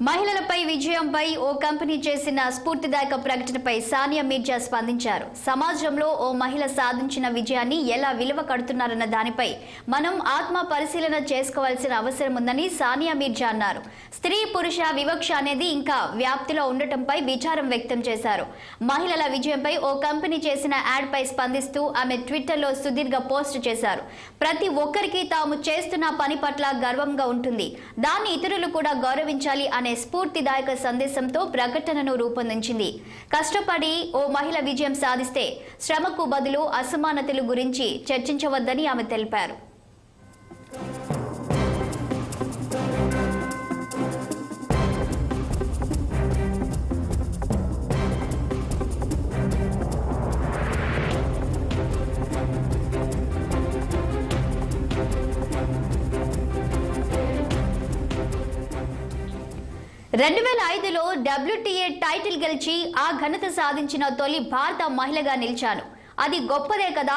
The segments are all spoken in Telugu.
మహిళలపై విజయంపై ఓ కంపెనీ చేసిన స్ఫూర్తిదాయక ప్రకటనపై సానియా మీర్జా స్పందించారు. సమాజంలో ఓ మహిళ సాధించిన విజయాన్ని ఎలా విలువ కడుతున్నారన్న దానిపై మనం ఆత్మ పరిశీలన చేసుకోవాల్సిన అవసరం ఉందని సానియా మీర్జా అన్నారు. స్త్రీ పురుష వివక్ష అనేది ఇంకా వ్యాప్తిలో ఉండటంపై విచారం వ్యక్తం చేశారు. మహిళల విజయంపై ఓ కంపెనీ చేసిన యాడ్ పై స్పందిస్తూ ఆమె ట్విట్టర్లో సుదీర్ఘ పోస్ట్ చేశారు. ప్రతి ఒక్కరికి తాము చేస్తున్న పని పట్ల గర్వంగా ఉంటుంది, దాన్ని ఇతరులు కూడా గౌరవించాలి అనే స్ఫూర్తిదాయక సందేశంతో ప్రకటనను రూపొందించింది. కష్టపడి ఓ మహిళ విజయం సాధిస్తే శ్రమకు బదులు అసమానతల గురించి చర్చించవద్దని ఆమె తెలిపారు. (2005లో WTA టైటిల్ గెలిచి ఆ ఘనత సాధించిన తొలి భారత మహిళగా నిలిచాను. అది గొప్పదే కదా.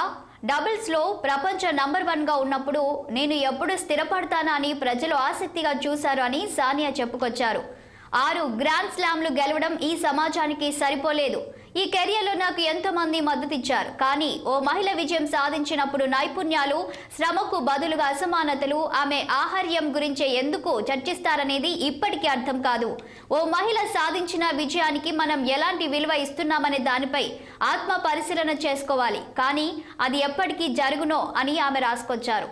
డబుల్స్ లో ప్రపంచ నంబర్ 1 గా ఉన్నప్పుడు నేను ఎప్పుడు స్థిరపడతానా అని ప్రజలు ఆసక్తిగా చూశారు అని సానియా చెప్పుకొచ్చారు. 6 గ్రాండ్ స్లామ్లు గెలవడం ఈ సమాజానికి సరిపోలేదు. ఈ కెరియర్లో నాకు ఎంతో మంది మద్దతు ఇచ్చారు. కానీ ఓ మహిళ విజయం సాధించినప్పుడు నైపుణ్యాలు, శ్రమకు బదులుగా అసమానతలు, ఆమె ఆహార్యం గురించే ఎందుకు చర్చిస్తారనేది ఇప్పటికీ అర్థం కాదు. ఓ మహిళ సాధించిన విజయానికి మనం ఎలాంటి విలువ ఇస్తున్నామనే దానిపై ఆత్మ పరిశీలన చేసుకోవాలి. కానీ అది ఎప్పటికీ జరుగునో అని ఆమె రాసుకొచ్చారు.